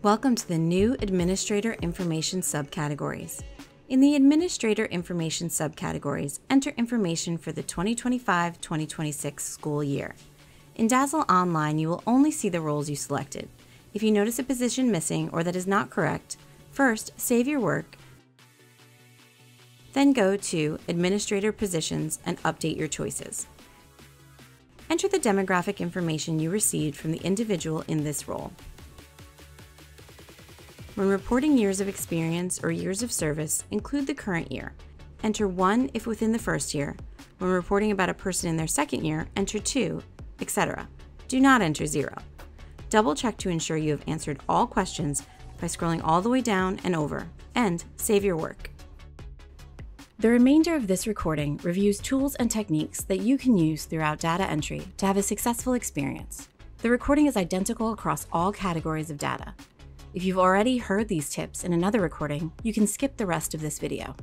Welcome to the new Administrator Information subcategories. In the Administrator Information subcategories, enter information for the 2025-2026 school year. In DASL Online, you will only see the roles you selected. If you notice a position missing or that is not correct, first save your work, then go to Administrator Positions and update your choices. Enter the demographic information you received from the individual in this role. When reporting years of experience or years of service, include the current year. Enter 1 if within the first year. When reporting about a person in their second year, enter 2, etc. Do not enter 0. Double check to ensure you have answered all questions by scrolling all the way down and over, and save your work. The remainder of this recording reviews tools and techniques that you can use throughout data entry to have a successful experience. The recording is identical across all categories of data. If you've already heard these tips in another recording, you can skip the rest of this video.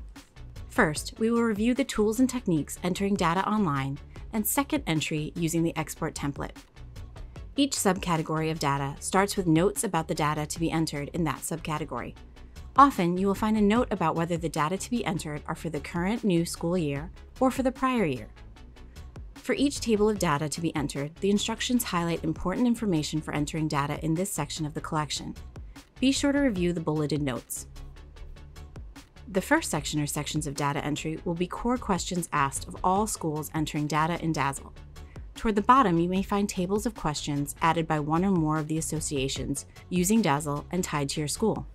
First, we will review the tools and techniques entering data online, and second entry using the export template. Each subcategory of data starts with notes about the data to be entered in that subcategory. Often, you will find a note about whether the data to be entered are for the current new school year or for the prior year. For each table of data to be entered, the instructions highlight important information for entering data in this section of the collection. Be sure to review the bulleted notes. The first section or sections of data entry will be core questions asked of all schools entering data in DASL. Toward the bottom, you may find tables of questions added by one or more of the associations using DASL and tied to your school.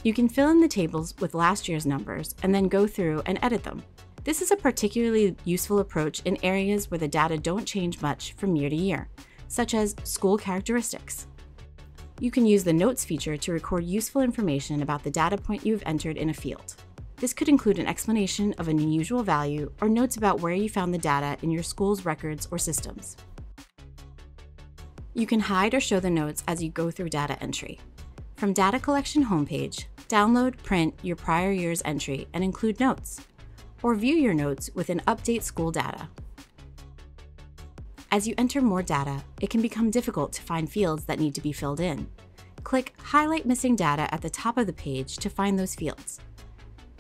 You can fill in the tables with last year's numbers and then go through and edit them. This is a particularly useful approach in areas where the data don't change much from year to year, such as school characteristics. You can use the Notes feature to record useful information about the data point you have entered in a field. This could include an explanation of an unusual value or notes about where you found the data in your school's records or systems. You can hide or show the notes as you go through data entry. From Data Collection homepage, download, print your prior year's entry and include notes, or view your notes within Update School Data. As you enter more data, it can become difficult to find fields that need to be filled in. Click Highlight Missing Data at the top of the page to find those fields.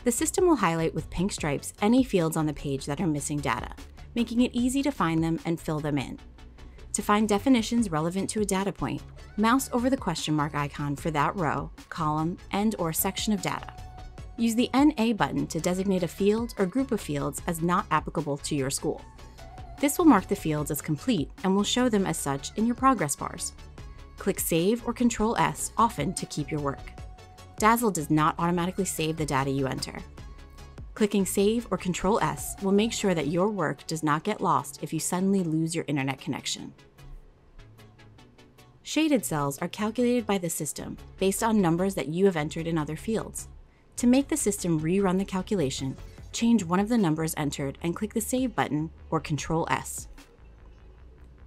The system will highlight with pink stripes any fields on the page that are missing data, making it easy to find them and fill them in. To find definitions relevant to a data point, mouse over the question mark icon for that row, column, and/or section of data. Use the NA button to designate a field or group of fields as not applicable to your school. This will mark the fields as complete and will show them as such in your progress bars. Click Save or Ctrl+S often to keep your work. DASL does not automatically save the data you enter. Clicking Save or Ctrl+S will make sure that your work does not get lost if you suddenly lose your internet connection. Shaded cells are calculated by the system based on numbers that you have entered in other fields. To make the system rerun the calculation, change one of the numbers entered and click the Save button or Ctrl+S.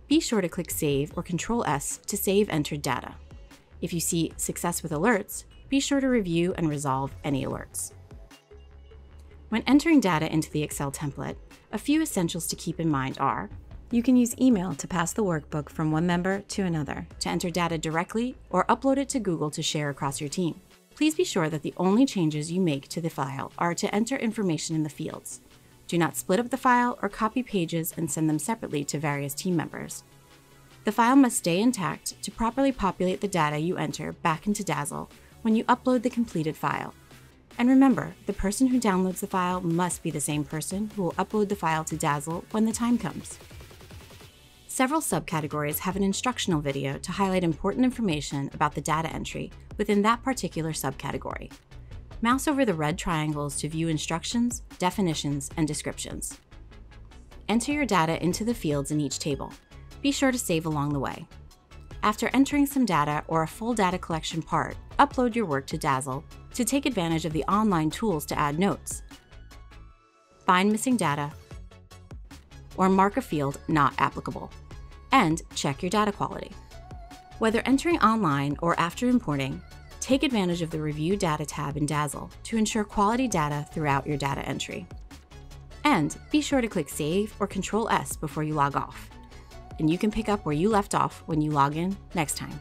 Be sure to click Save or Ctrl+S to save entered data. If you see Success with Alerts, be sure to review and resolve any alerts. When entering data into the Excel template, a few essentials to keep in mind are: you can use email to pass the workbook from one member to another, to enter data directly, or upload it to Google to share across your team. Please be sure that the only changes you make to the file are to enter information in the fields. Do not split up the file or copy pages and send them separately to various team members. The file must stay intact to properly populate the data you enter back into DASL when you upload the completed file. And remember, the person who downloads the file must be the same person who will upload the file to DASL when the time comes. Several subcategories have an instructional video to highlight important information about the data entry within that particular subcategory. Mouse over the red triangles to view instructions, definitions, and descriptions. Enter your data into the fields in each table. Be sure to save along the way. After entering some data or a full data collection part, upload your work to DASL to take advantage of the online tools to add notes, find missing data, or mark a field not applicable, and check your data quality. Whether entering online or after importing, take advantage of the Review Data tab in DASL to ensure quality data throughout your data entry. And be sure to click Save or Ctrl+S before you log off, and you can pick up where you left off when you log in next time.